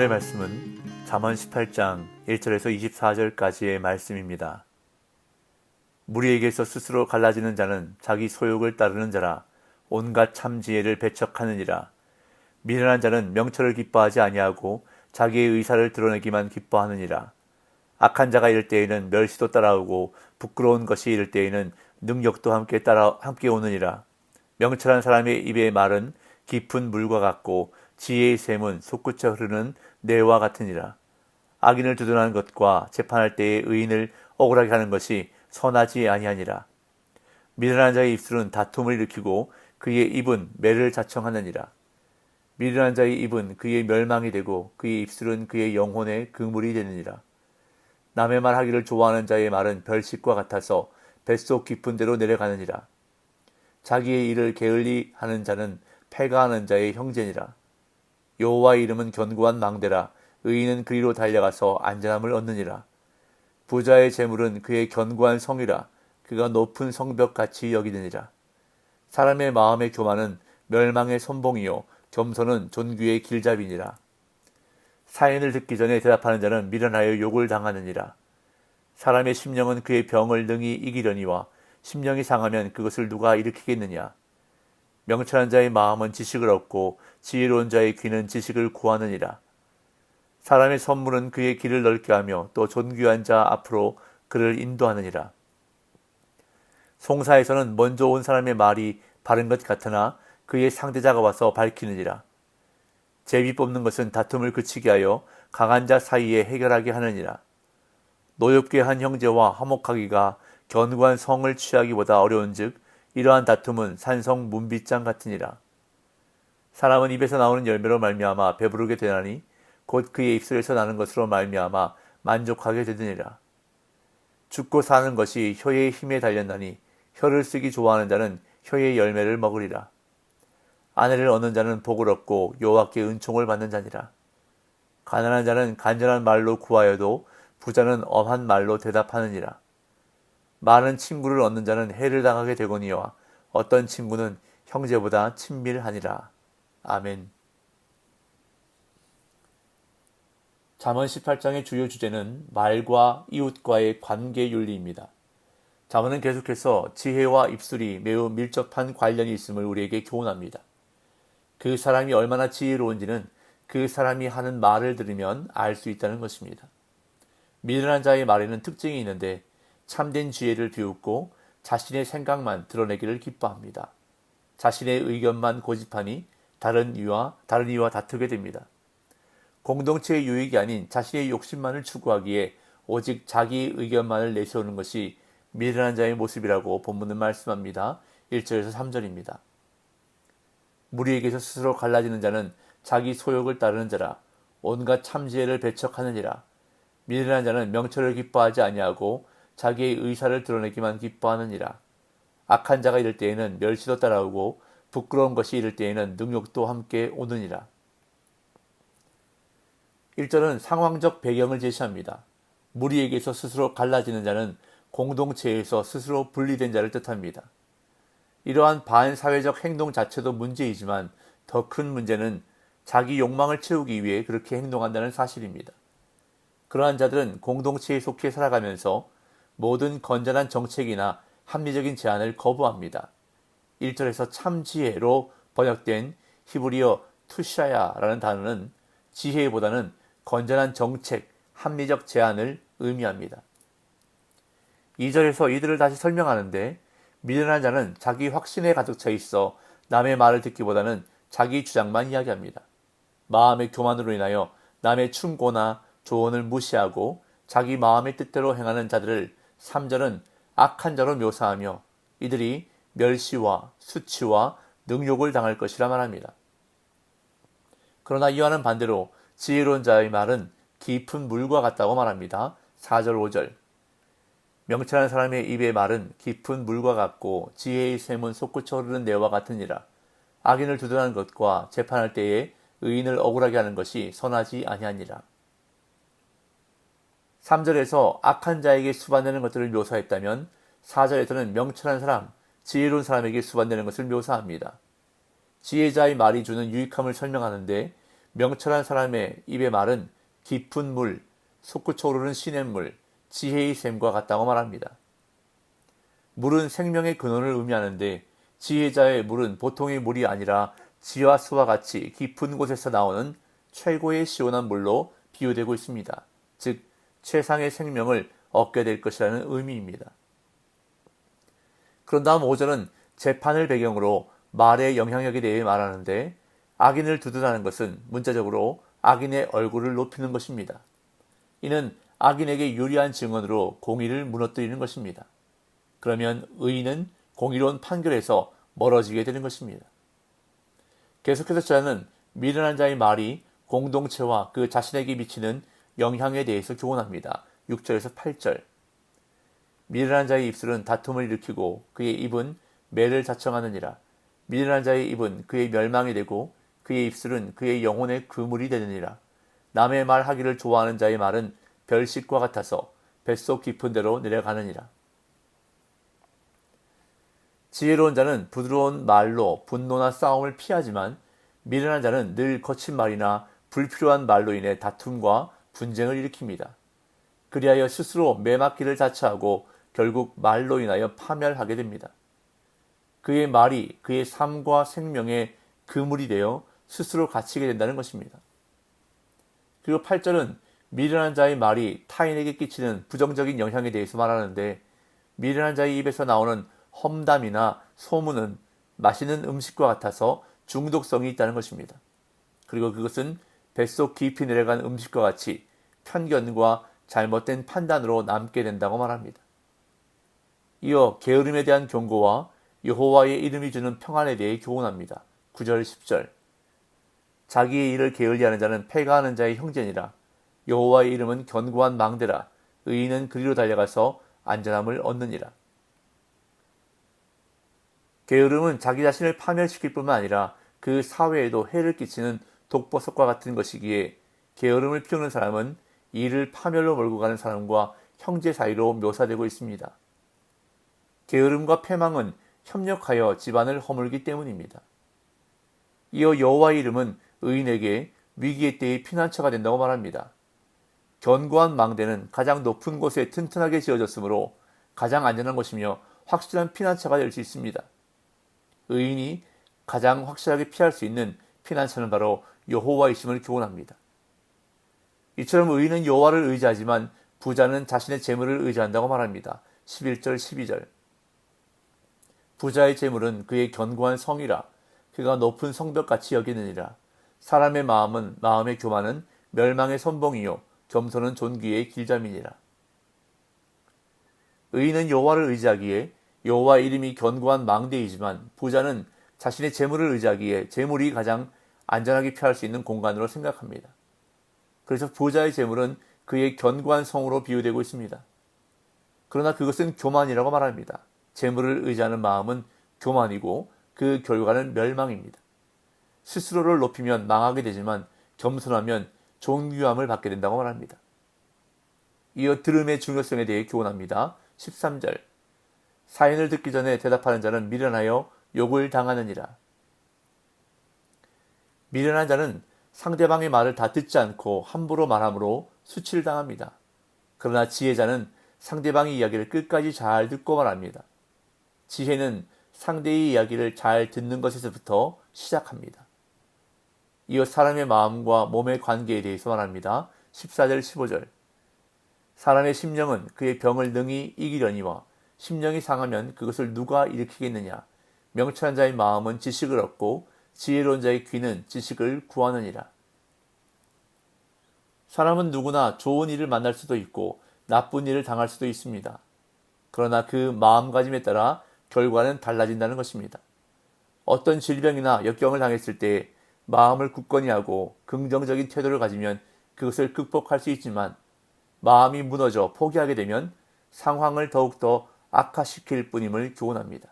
오늘의 말씀은 잠언 18장 1절에서 24절까지의 말씀입니다. 무리에게서 스스로 갈라지는 자는 자기 소욕을 따르는 자라. 온갖 참지혜를 배척하느니라. 미련한 자는 명철을 기뻐하지 아니하고 자기의 의사를 드러내기만 기뻐하느니라. 악한 자가 이를 때에는 멸시도 따라오고 부끄러운 것이 이를 때에는 능력도 함께 오느니라. 명철한 사람의 입의 말은 깊은 물과 같고 지혜의 샘은 솟구쳐 흐르는 내와 같으니라. 악인을 두둔하는 것과 재판할 때에 의인을 억울하게 하는 것이 선하지 아니하니라. 미련한 자의 입술은 다툼을 일으키고 그의 입은 매를 자청하느니라. 미련한 자의 입은 그의 멸망이 되고 그의 입술은 그의 영혼의 그물이 되느니라. 남의 말하기를 좋아하는 자의 말은 별식과 같아서 뱃속 깊은 데로 내려가느니라. 자기의 일을 게을리 하는 자는 패가하는 자의 형제니라. 여호와의 이름은 견고한 망대라. 의인은 그리로 달려가서 안전함을 얻느니라. 부자의 재물은 그의 견고한 성이라. 그가 높은 성벽같이 여기느니라. 사람의 마음의 교만은 멸망의 선봉이요 겸손은 존귀의 길잡이니라. 사인을 듣기 전에 대답하는 자는 미련하여 욕을 당하느니라. 사람의 심령은 그의 병을 능히 이기려니와 심령이 상하면 그것을 누가 일으키겠느냐. 명철한 자의 마음은 지식을 얻고 지혜로운 자의 귀는 지식을 구하느니라. 사람의 선물은 그의 길을 넓게 하며 또 존귀한 자 앞으로 그를 인도하느니라. 송사에서는 먼저 온 사람의 말이 바른 것 같으나 그의 상대자가 와서 밝히느니라. 제비 뽑는 것은 다툼을 그치게 하여 강한 자 사이에 해결하게 하느니라. 노엽게 한 형제와 화목하기가 견고한 성을 취하기보다 어려운즉 이러한 다툼은 산성 문빗장 같으니라. 사람은 입에서 나오는 열매로 말미암아 배부르게 되나니 곧 그의 입술에서 나는 것으로 말미암아 만족하게 되느니라. 죽고 사는 것이 혀의 힘에 달렸나니 혀를 쓰기 좋아하는 자는 혀의 열매를 먹으리라. 아내를 얻는 자는 복을 얻고 여호와께 은총을 받는 자니라. 가난한 자는 간절한 말로 구하여도 부자는 엄한 말로 대답하느니라. 많은 친구를 얻는 자는 해를 당하게 되거니와 어떤 친구는 형제보다 친밀하니라. 아멘. 잠언 18장의 주요 주제는 말과 이웃과의 관계 윤리입니다. 잠언은 계속해서 지혜와 입술이 매우 밀접한 관련이 있음을 우리에게 교훈합니다. 그 사람이 얼마나 지혜로운지는 그 사람이 하는 말을 들으면 알 수 있다는 것입니다. 미련한 자의 말에는 특징이 있는데 참된 지혜를 비웃고 자신의 생각만 드러내기를 기뻐합니다. 자신의 의견만 고집하니 다른 이와 다투게 됩니다. 공동체의 유익이 아닌 자신의 욕심만을 추구하기에 오직 자기 의견만을 내세우는 것이 미련한 자의 모습이라고 본문은 말씀합니다. 1절에서 3절입니다. 무리에게서 스스로 갈라지는 자는 자기 소욕을 따르는 자라. 온갖 참지혜를 배척하느니라. 미련한 자는 명철을 기뻐하지 아니하고 자기의 의사를 드러내기만 기뻐하느니라. 악한 자가 이를 때에는 멸시도 따라오고 부끄러운 것이 이를 때에는 능욕도 함께 오느니라. 1절은 상황적 배경을 제시합니다. 무리에게서 스스로 갈라지는 자는 공동체에서 스스로 분리된 자를 뜻합니다. 이러한 반사회적 행동 자체도 문제이지만 더 큰 문제는 자기 욕망을 채우기 위해 그렇게 행동한다는 사실입니다. 그러한 자들은 공동체에 속해 살아가면서 모든 건전한 정책이나 합리적인 제안을 거부합니다. 1절에서 참지혜로 번역된 히브리어 투샤야라는 단어는 지혜보다는 건전한 정책, 합리적 제안을 의미합니다. 2절에서 이들을 다시 설명하는데 미련한 자는 자기 확신에 가득 차 있어 남의 말을 듣기보다는 자기 주장만 이야기합니다. 마음의 교만으로 인하여 남의 충고나 조언을 무시하고 자기 마음의 뜻대로 행하는 자들을 3절은 악한 자로 묘사하며 이들이 멸시와 수치와 능욕을 당할 것이라 말합니다. 그러나 이와는 반대로 지혜로운 자의 말은 깊은 물과 같다고 말합니다. 4절 5절. 명철한 사람의 입의 말은 깊은 물과 같고 지혜의 샘은 솟구쳐 흐르는 내와 같으니라. 악인을 두둔하는 것과 재판할 때에 의인을 억울하게 하는 것이 선하지 아니하니라. 3절에서 악한 자에게 수반되는 것들을 묘사했다면 4절에서는 명철한 사람, 지혜로운 사람에게 수반되는 것을 묘사합니다. 지혜자의 말이 주는 유익함을 설명하는데 명철한 사람의 입의 말은 깊은 물, 솟구쳐 오르는 시냇물, 지혜의 샘과 같다고 말합니다. 물은 생명의 근원을 의미하는데 지혜자의 물은 보통의 물이 아니라 지와 수와 같이 깊은 곳에서 나오는 최고의 시원한 물로 비유되고 있습니다. 즉 최상의 생명을 얻게 될 것이라는 의미입니다. 그런 다음 5절은 재판을 배경으로 말의 영향력에 대해 말하는데 악인을 두둔하는 것은 문자적으로 악인의 얼굴을 높이는 것입니다. 이는 악인에게 유리한 증언으로 공의를 무너뜨리는 것입니다. 그러면 의인은 공의로운 판결에서 멀어지게 되는 것입니다. 계속해서 저자는 미련한 자의 말이 공동체와 그 자신에게 미치는 영향에 대해서 교훈합니다. 6절에서 8절. 미련한 자의 입술은 다툼을 일으키고 그의 입은 매를 자청하느니라. 미련한 자의 입은 그의 멸망이 되고 그의 입술은 그의 영혼의 그물이 되느니라. 남의 말하기를 좋아하는 자의 말은 별식과 같아서 뱃속 깊은 데로 내려가느니라. 지혜로운 자는 부드러운 말로 분노나 싸움을 피하지만 미련한 자는 늘 거친 말이나 불필요한 말로 인해 다툼과 분쟁을 일으킵니다. 그리하여 스스로 매맞기를 자처하고 결국 말로 인하여 파멸하게 됩니다. 그의 말이 그의 삶과 생명의 그물이 되어 스스로 갇히게 된다는 것입니다. 그리고 8절은 미련한 자의 말이 타인에게 끼치는 부정적인 영향에 대해서 말하는데 미련한 자의 입에서 나오는 험담이나 소문은 맛있는 음식과 같아서 중독성이 있다는 것입니다. 그리고 그것은 뱃속 깊이 내려간 음식과 같이 편견과 잘못된 판단으로 남게 된다고 말합니다. 이어 게으름에 대한 경고와 여호와의 이름이 주는 평안에 대해 교훈합니다. 9절 10절. 자기의 일을 게을리하는 자는 패가하는 자의 형제니라. 여호와의 이름은 견고한 망대라. 의인은 그리로 달려가서 안전함을 얻느니라. 게으름은 자기 자신을 파멸시킬 뿐만 아니라 그 사회에도 해를 끼치는 독버섯과 같은 것이기에 게으름을 피우는 사람은 이를 파멸로 몰고 가는 사람과 형제 사이로 묘사되고 있습니다. 게으름과 패망은 협력하여 집안을 허물기 때문입니다. 이어 여호와의 이름은 의인에게 위기의 때의 피난처가 된다고 말합니다. 견고한 망대는 가장 높은 곳에 튼튼하게 지어졌으므로 가장 안전한 것이며 확실한 피난처가 될 수 있습니다. 의인이 가장 확실하게 피할 수 있는 피난처는 바로 여호와이심을 교훈합니다. 이처럼 의인은 여호와를 의지하지만 부자는 자신의 재물을 의지한다고 말합니다. 11절 12절. 부자의 재물은 그의 견고한 성이라 그가 높은 성벽같이 여기느니라. 사람의 마음의 교만은 멸망의 선봉이요 겸손은 존귀의 길잠이니라. 의인은 여호와를 의지하기에 여호와의 이름이 견고한 망대이지만 부자는 자신의 재물을 의지하기에 재물이 가장 안전하게 피할 수 있는 공간으로 생각합니다. 그래서 부자의 재물은 그의 견고한 성으로 비유되고 있습니다. 그러나 그것은 교만이라고 말합니다. 재물을 의지하는 마음은 교만이고 그 결과는 멸망입니다. 스스로를 높이면 망하게 되지만 겸손하면 존귀함을 받게 된다고 말합니다. 이어 들음의 중요성에 대해 교훈합니다. 13절. 사인을 듣기 전에 대답하는 자는 미련하여 욕을 당하느니라. 미련한 자는 상대방의 말을 다 듣지 않고 함부로 말함으로 수치를 당합니다. 그러나 지혜자는 상대방의 이야기를 끝까지 잘 듣고 말합니다. 지혜는 상대의 이야기를 잘 듣는 것에서부터 시작합니다. 이어 사람의 마음과 몸의 관계에 대해서 말합니다. 14절 15절. 사람의 심령은 그의 병을 능히 이기려니와 심령이 상하면 그것을 누가 일으키겠느냐. 명철한 자의 마음은 지식을 얻고 지혜로운 자의 귀는 지식을 구하느니라. 사람은 누구나 좋은 일을 만날 수도 있고 나쁜 일을 당할 수도 있습니다. 그러나 그 마음가짐에 따라 결과는 달라진다는 것입니다. 어떤 질병이나 역경을 당했을 때 마음을 굳건히 하고 긍정적인 태도를 가지면 그것을 극복할 수 있지만 마음이 무너져 포기하게 되면 상황을 더욱더 악화시킬 뿐임을 교훈합니다.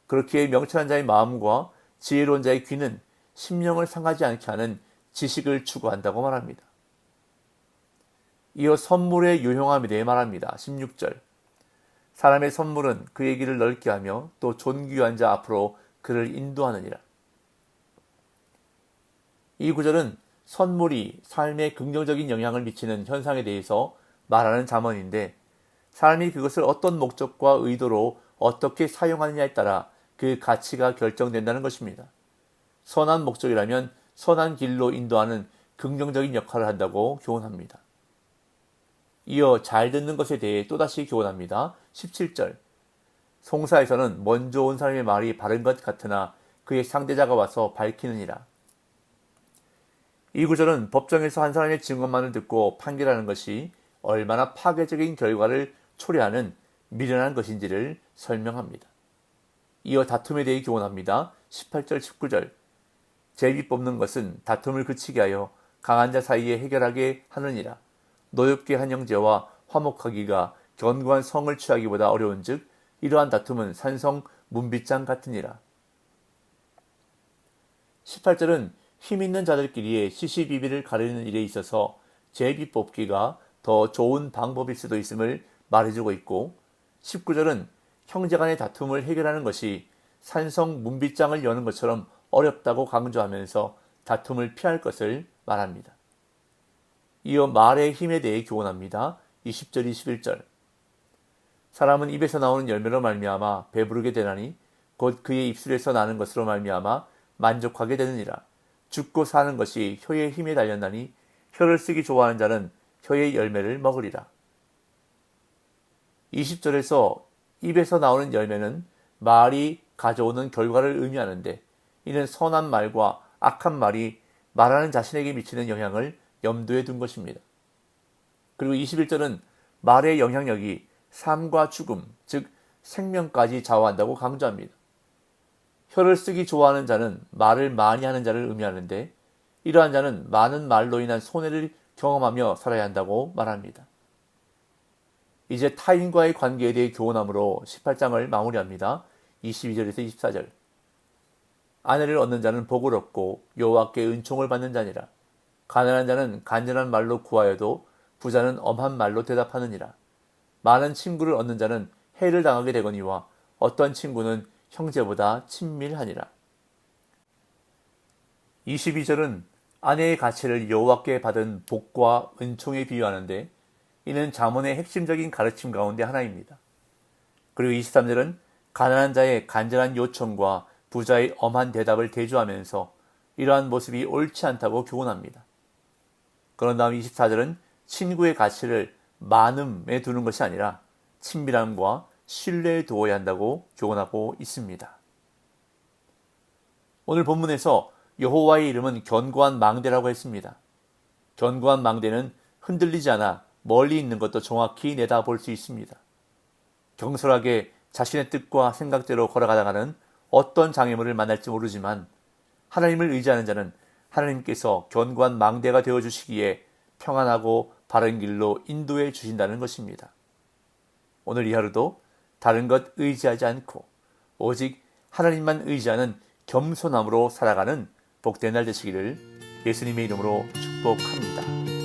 그렇기에 명철한 자의 마음과 지혜로운 자의 귀는 심령을 상하지 않게 하는 지식을 추구한다고 말합니다. 이어 선물의 유용함에 대해 말합니다. 16절. 사람의 선물은 그의 길을 넓게 하며 또 존귀한 자 앞으로 그를 인도하느니라. 이 구절은 선물이 삶에 긍정적인 영향을 미치는 현상에 대해서 말하는 잠언인데 사람이 그것을 어떤 목적과 의도로 어떻게 사용하느냐에 따라 그 가치가 결정된다는 것입니다. 선한 목적이라면 선한 길로 인도하는 긍정적인 역할을 한다고 교훈합니다. 이어 잘 듣는 것에 대해 또다시 교훈합니다. 17절 송사에서는 먼저 온 사람의 말이 바른 것 같으나 그의 상대자가 와서 밝히느니라. 이 구절은 법정에서 한 사람의 증언만을 듣고 판결하는 것이 얼마나 파괴적인 결과를 초래하는 미련한 것인지를 설명합니다. 이어 다툼에 대해 교훈합니다. 18절 19절 제비 뽑는 것은 다툼을 그치게 하여 강한 자 사이에 해결하게 하느니라. 노엽게 한 형제와 화목하기가 견고한 성을 취하기보다 어려운즉 이러한 다툼은 산성 문빗장 같으니라. 18절은 힘있는 자들끼리의 시시비비를 가리는 일에 있어서 제비 뽑기가 더 좋은 방법일 수도 있음을 말해주고 있고 19절은 형제간의 다툼을 해결하는 것이 산성 문빗장을 여는 것처럼 어렵다고 강조하면서 다툼을 피할 것을 말합니다. 이어 말의 힘에 대해 교훈합니다. 20절 21절 사람은 입에서 나오는 열매로 말미암아 배부르게 되나니 곧 그의 입술에서 나는 것으로 말미암아 만족하게 되느니라. 죽고 사는 것이 혀의 힘에 달렸나니 혀를 쓰기 좋아하는 자는 혀의 열매를 먹으리라. 20절에서 입에서 나오는 열매는 말이 가져오는 결과를 의미하는데 이는 선한 말과 악한 말이 말하는 자신에게 미치는 영향을 염두에 둔 것입니다. 그리고 21절은 말의 영향력이 삶과 죽음, 즉 생명까지 좌우한다고 강조합니다. 혀를 쓰기 좋아하는 자는 말을 많이 하는 자를 의미하는데 이러한 자는 많은 말로 인한 손해를 경험하며 살아야 한다고 말합니다. 이제 타인과의 관계에 대해 교훈함으로 18장을 마무리합니다. 22절에서 24절 아내를 얻는 자는 복을 얻고 여호와께 은총을 받는 자니라. 가난한 자는 간절한 말로 구하여도 부자는 엄한 말로 대답하느니라. 많은 친구를 얻는 자는 해를 당하게 되거니와 어떤 친구는 형제보다 친밀하니라. 22절은 아내의 가치를 여호와께 받은 복과 은총에 비유하는데 이는 잠언의 핵심적인 가르침 가운데 하나입니다. 그리고 23절은 가난한 자의 간절한 요청과 부자의 엄한 대답을 대조하면서 이러한 모습이 옳지 않다고 교훈합니다. 그런 다음 24절은 친구의 가치를 많음에 두는 것이 아니라 친밀함과 신뢰에 두어야 한다고 교훈하고 있습니다. 오늘 본문에서 여호와의 이름은 견고한 망대라고 했습니다. 견고한 망대는 흔들리지 않아 멀리 있는 것도 정확히 내다볼 수 있습니다. 경솔하게 자신의 뜻과 생각대로 걸어가다가는 어떤 장애물을 만날지 모르지만 하나님을 의지하는 자는 하나님께서 견고한 망대가 되어주시기에 평안하고 바른 길로 인도해 주신다는 것입니다. 오늘 이 하루도 다른 것 의지하지 않고 오직 하나님만 의지하는 겸손함으로 살아가는 복된 날 되시기를 예수님의 이름으로 축복합니다.